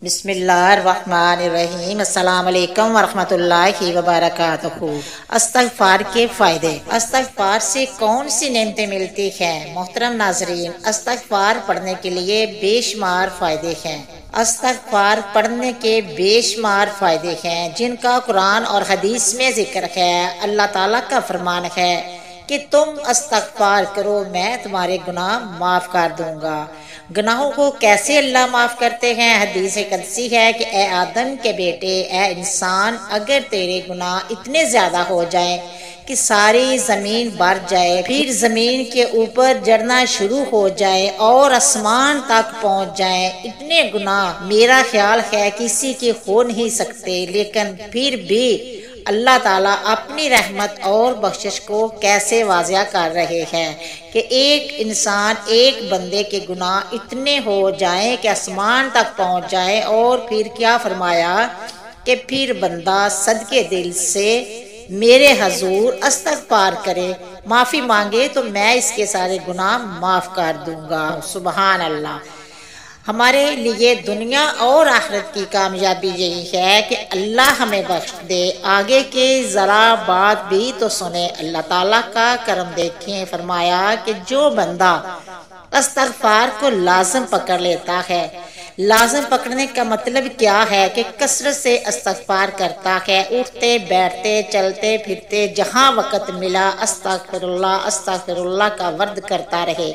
بسم اللہ الرحمن الرحیم۔ السلام علیکم ورحمۃ اللہ وبرکاتہ۔ استغفار کے فائدے۔ استغفار سے کون سی نعمتیں ملتی ہیں؟ محترم ناظرین، استغفار پڑھنے کے لیے بے شمار فائدے ہیں۔ استغفار پڑھنے کے بے شمار فائدے ہیں جن کا قرآن اور حدیث میں ذکر ہے۔ اللہ تعالیٰ کا فرمان ہے کہ تم استغفار کرو، میں تمہارے گناہ معاف کر دوں گا۔ گناہوں کو کیسے اللہ معاف کرتے ہیں؟ حدیث قدسی ہے کہ اے آدم کے بیٹے، اے انسان، اگر تیرے گناہ اتنے زیادہ ہو جائیں کہ ساری زمین بھر جائے، پھر زمین کے اوپر جڑنا شروع ہو جائے اور آسمان تک پہنچ جائیں، اتنے گناہ میرا خیال ہے کسی کے ہو نہیں سکتے، لیکن پھر بھی اللہ تعالیٰ اپنی رحمت اور بخشش کو کیسے واضح کر رہے ہیں کہ ایک انسان، ایک بندے کے گناہ اتنے ہو جائیں کہ آسمان تک پہنچ جائیں، اور پھر کیا فرمایا کہ پھر بندہ صدقے دل سے میرے حضور استغفار کرے، معافی مانگے تو میں اس کے سارے گناہ معاف کر دوں گا۔ سبحان اللہ۔ ہمارے لیے دنیا اور آخرت کی کامیابی یہی ہے کہ اللہ ہمیں بخش دے۔ آگے کے ذرا بات بھی تو سنیں، اللہ تعالیٰ کا کرم دیکھیں۔ فرمایا کہ جو بندہ استغفار کو لازم پکڑ لیتا ہے، لازم پکڑنے کا مطلب کیا ہے کہ کثرت سے استغفار کرتا ہے، اٹھتے بیٹھتے چلتے پھرتے جہاں وقت ملا استغفر اللہ کا ورد کرتا رہے۔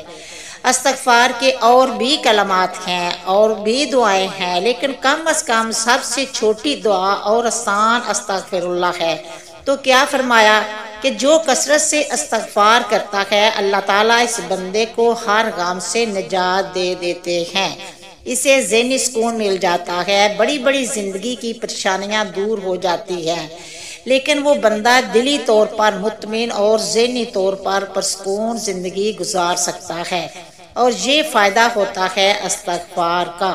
استغفار کے اور بھی کلمات ہیں اور بھی دعائیں ہیں، لیکن کم از کم سب سے چھوٹی دعا اور آسان استغفر اللہ ہے۔ تو کیا فرمایا کہ جو کثرت سے استغفار کرتا ہے، اللہ تعالیٰ اس بندے کو ہر غم سے نجات دے دیتے ہیں، اسے ذہنی سکون مل جاتا ہے، بڑی بڑی زندگی کی پریشانیاں دور ہو جاتی ہیں، لیکن وہ بندہ دلی طور پر مطمئن اور ذہنی طور پر پرسکون زندگی گزار سکتا ہے، اور یہ فائدہ ہوتا ہے استغفار کا۔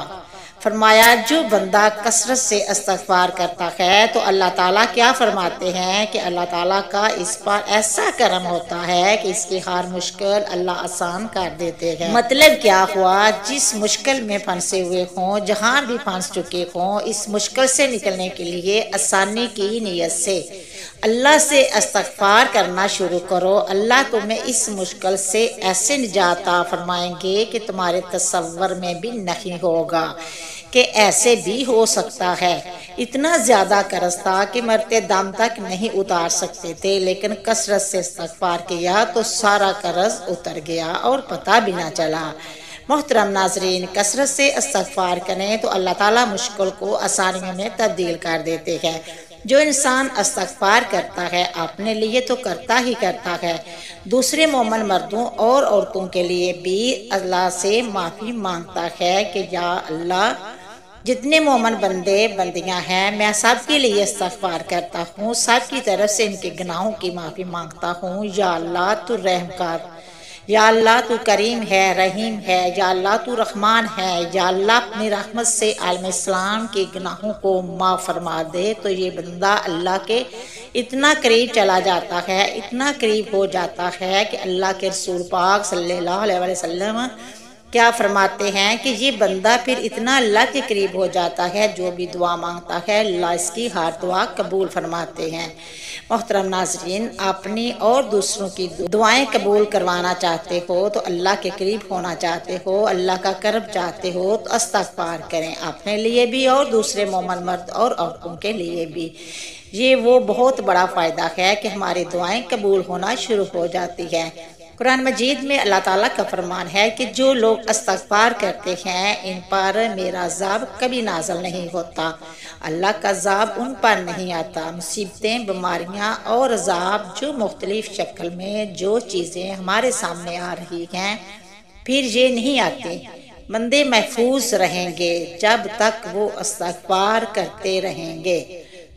فرمایا جو بندہ کثرت سے استغفار کرتا ہے تو اللہ تعالیٰ کیا فرماتے ہیں کہ اللہ تعالیٰ کا اس پر ایسا کرم ہوتا ہے کہ اس کی ہر مشکل اللہ آسان کر دیتے ہیں۔ مطلب کیا ہوا؟ جس مشکل میں پھنسے ہوئے ہوں، جہاں بھی پھنس چکے ہوں، اس مشکل سے نکلنے کے لیے آسانی کی نیت سے اللہ سے استغفار کرنا شروع کرو، اللہ تمہیں اس مشکل سے ایسے نجات عطا فرمائیں گے کہ تمہارے تصور میں بھی نہیں ہوگا کہ ایسے بھی ہو سکتا ہے۔ اتنا زیادہ قرض تھا کہ مرتے دم تک نہیں اتار سکتے تھے، لیکن کثرت سے استغفار کیا تو سارا قرض اتر گیا اور پتہ بھی نہ چلا۔ محترم ناظرین، کثرت سے استغفار کریں تو اللہ تعالیٰ مشکل کو آسانیوں میں تبدیل کر دیتے ہیں۔ جو انسان استغفار کرتا ہے اپنے لیے تو کرتا ہی کرتا ہے، دوسرے مومن مردوں اور عورتوں کے لیے بھی اللہ سے معافی مانگتا ہے کہ یا اللہ، جتنے مومن بندے بندیاں ہیں میں سب کے لیے استغفار کرتا ہوں، سب کی طرف سے ان کے گناہوں کی معافی مانگتا ہوں۔ یا اللہ تو رحم کر، یا اللہ تو کریم ہے، رحیم ہے، یا اللہ تو رحمان ہے، یا اللہ اپنی رحمت سے عالم اسلام کے گناہوں کو معاف فرما دے۔ تو یہ بندہ اللہ کے اتنا قریب چلا جاتا ہے، اتنا قریب ہو جاتا ہے کہ اللہ کے رسول پاک صلی اللہ علیہ وسلم کیا فرماتے ہیں کہ یہ بندہ پھر اتنا اللہ کے قریب ہو جاتا ہے، جو بھی دعا مانگتا ہے اللہ اس کی ہر دعا قبول فرماتے ہیں۔ محترم ناظرین، اپنی اور دوسروں کی دعائیں قبول کروانا چاہتے ہو تو اللہ کے قریب ہونا چاہتے ہو، اللہ کا کرم چاہتے ہو تو استغفار کریں، اپنے لیے بھی اور دوسرے مومن مرد اور عورتوں کے لیے بھی۔ یہ وہ بہت بڑا فائدہ ہے کہ ہماری دعائیں قبول ہونا شروع ہو جاتی ہیں۔ قرآن مجید میں اللہ تعالیٰ کا فرمان ہے کہ جو لوگ استغفار کرتے ہیں ان پر میرا عذاب کبھی نازل نہیں ہوتا، اللہ کا عذاب ان پر نہیں آتا۔ مصیبتیں، بیماریاں اور عذاب جو مختلف شکل میں جو چیزیں ہمارے سامنے آ رہی ہیں، پھر یہ نہیں آتے۔ بندے محفوظ رہیں گے جب تک وہ استغفار کرتے رہیں گے۔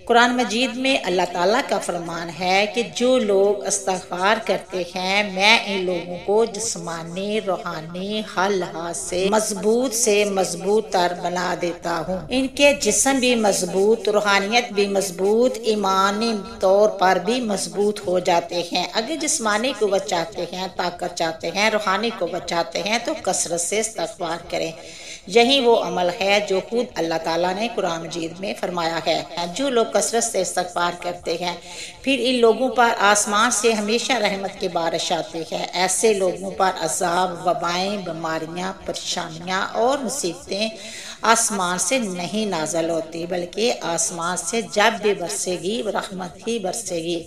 قرآن مجید میں اللہ تعالیٰ کا فرمان ہے کہ جو لوگ استغفار کرتے ہیں میں ان لوگوں کو جسمانی، روحانی ہر لحاظ سے مضبوط تر بنا دیتا ہوں۔ ان کے جسم بھی مضبوط، روحانیت بھی مضبوط، ایمانی طور پر بھی مضبوط ہو جاتے ہیں۔ اگر جسمانی قوت چاہتے ہیں، طاقت چاہتے ہیں، روحانی قوت چاہتے ہیں تو کثرت سے استغفار کریں۔ یہی وہ عمل ہے جو خود اللہ تعالیٰ نے قرآن مجید میں فرمایا ہے۔ جو لوگ کثرت سے استغفار کرتے ہیں پھر ان لوگوں پر آسمان سے ہمیشہ رحمت کی بارش آتی ہے۔ ایسے لوگوں پر عذاب، وبائیں، بیماریاں، پریشانیاں اور مصیبتیں آسمان سے نہیں نازل ہوتی، بلکہ آسمان سے جب بھی برسے گی رحمت ہی برسے گی۔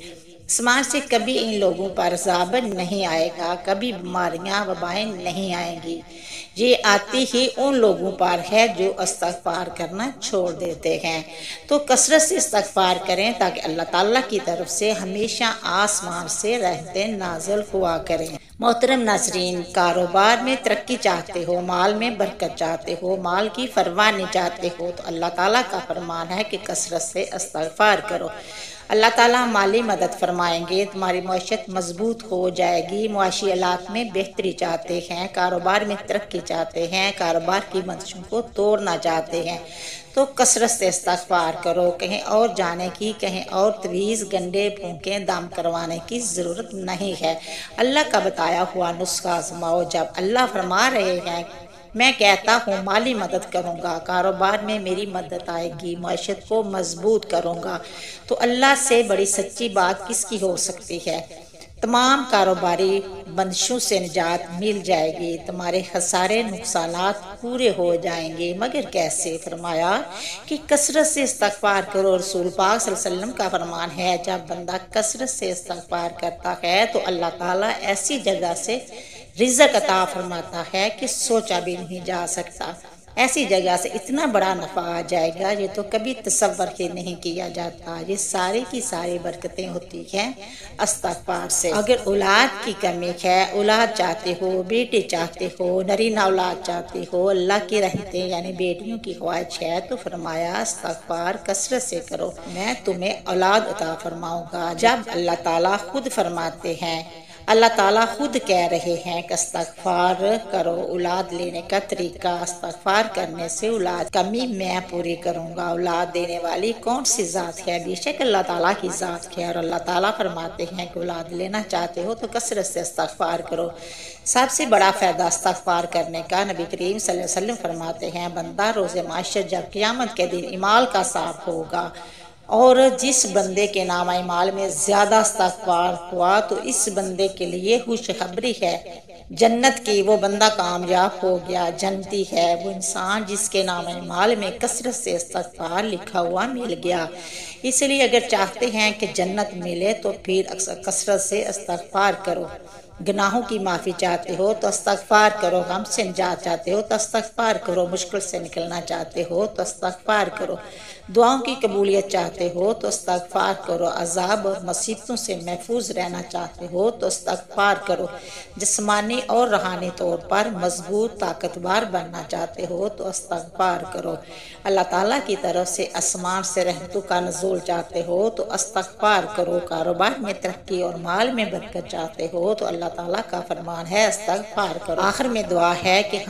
آسمان سے کبھی ان لوگوں پر عذاب نہیں آئے گا، کبھی بیماریاں، وبائیں نہیں آئیں گی۔ یہ آتی ہی ان لوگوں پر ہے جو استغفار کرنا چھوڑ دیتے ہیں۔ تو کثرت سے استغفار کریں تاکہ اللہ تعالیٰ کی طرف سے ہمیشہ آسمان سے رحمتیں نازل ہوا کریں۔ محترم ناظرین، کاروبار میں ترقی چاہتے ہو، مال میں برکت چاہتے ہو، مال کی فراوانی چاہتے ہو تو اللہ تعالیٰ کا فرمان ہے کہ کثرت سے استغفار کرو۔ اللہ تعالیٰ مالی مدد فرمائیں گے، تمہاری معیشت مضبوط ہو جائے گی۔ معاشی حالات میں بہتری چاہتے ہیں، کاروبار میں ترقی چاہتے ہیں، کاروبار کی بندشوں کو توڑنا چاہتے ہیں تو کثرت سے استغفار کرو۔ کہیں اور جانے کی، کہیں اور تویز، گنڈے پھونکیں دم کروانے کی ضرورت نہیں ہے۔ اللہ کا بتایا ہوا نسخہ آزماؤ۔ جب اللہ فرما رہے ہیں میں کہتا ہوں مالی مدد کروں گا، کاروبار میں میری مدد آئے گی، معیشت کو مضبوط کروں گا، تو اللہ سے بڑی سچی بات کس کی ہو سکتی ہے؟ تمام کاروباری بندشوں سے نجات مل جائے گی، تمہارے خسارے نقصانات پورے ہو جائیں گے۔ مگر کیسے؟ فرمایا کہ کثرت سے استغفار کرو۔ رسول پاک صلی اللہ علیہ وسلم کا فرمان ہے جب بندہ کثرت سے استغفار کرتا ہے تو اللہ تعالیٰ ایسی جگہ سے رزق عطا فرماتا ہے کہ سوچا بھی نہیں جا سکتا۔ ایسی جگہ سے اتنا بڑا نفع آ جائے گا یہ تو کبھی تصور ہی نہیں کیا جاتا۔ یہ ساری کی ساری برکتیں ہوتی ہیں استغفار سے۔ اگر اولاد کی کمی ہے، اولاد چاہتے ہو، بیٹے چاہتے ہو، نرینہ اولاد چاہتے ہو، اللہ کی رحمتیں یعنی بیٹیوں کی خواہش ہے تو فرمایا استغفار کثرت سے کرو، میں تمہیں اولاد عطا فرماؤں گا۔ جب اللہ تعالیٰ خود فرماتے ہیں، اللہ تعالیٰ خود کہہ رہے ہیں کہ استغفار کرو، اولاد لینے کا طریقہ استغفار کرنے سے اولاد کمی میں پوری کروں گا۔ اولاد دینے والی کون سی ذات ہے؟ بے شک اللہ تعالیٰ کی ذات ہے، اور اللہ تعالیٰ فرماتے ہیں کہ اولاد لینا چاہتے ہو تو کثرت سے استغفار کرو۔ سب سے بڑا فائدہ استغفار کرنے کا نبی کریم صلی اللہ علیہ وسلم فرماتے ہیں بندہ روز محشر جب قیامت کے دن اعمال کا صاف ہوگا اور جس بندے کے نام اعمال میں زیادہ استغفار ہوا تو اس بندے کے لیے خوشخبری ہے جنت کی، وہ بندہ کامیاب ہو گیا، جنتی ہے وہ انسان جس کے نام اعمال میں کثرت سے استغفار لکھا ہوا مل گیا۔ اس لیے اگر چاہتے ہیں کہ جنت ملے تو پھر کثرت سے استغفار کرو۔ گناہوں کی معافی چاہتے ہو تو استغفار کرو، غم سے نجات چاہتے ہو تو استغفار کرو، مشکل سے نکلنا چاہتے ہو تو استغفار کرو، دعاؤں کی قبولیت چاہتے ہو تو استغفار کرو، عذاب اور مصیبتوں سے محفوظ رہنا چاہتے ہو تو استغفار کرو، جسمانی اور روحانی طور پر مضبوط طاقتور بننا چاہتے ہو تو استغفار کرو، اللہ تعالیٰ کی طرف سے آسمان سے رحمتوں کا نزول چاہتے ہو تو استغفار کرو، کاروبار میں ترقی اور مال میں برکت چاہتے ہو تو اللہ تعالیٰ کا فرمان ہے استغفار کرو۔ آخر میں دعا ہے کہ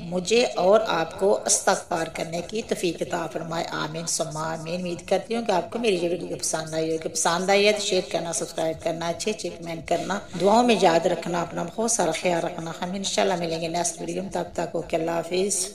مجھے اور آپ کو استغفار کرنے کی توفیق عطا فرمائے، آمین ثم آمین۔ امید کرتی ہوں کہ آپ کو میری یہ ویڈیو پسند آئی ہوگی، پسند آئی ہے تو شیئر کرنا، سبسکرائب کرنا، اچھے کمنٹ کرنا، دعاؤں میں یاد رکھنا، اپنا بہت سارا خیال رکھنا۔ ہم انشاءاللہ ملیں گے نیکسٹ ویڈیو میں، تب تک اوکے، اللہ حافظ۔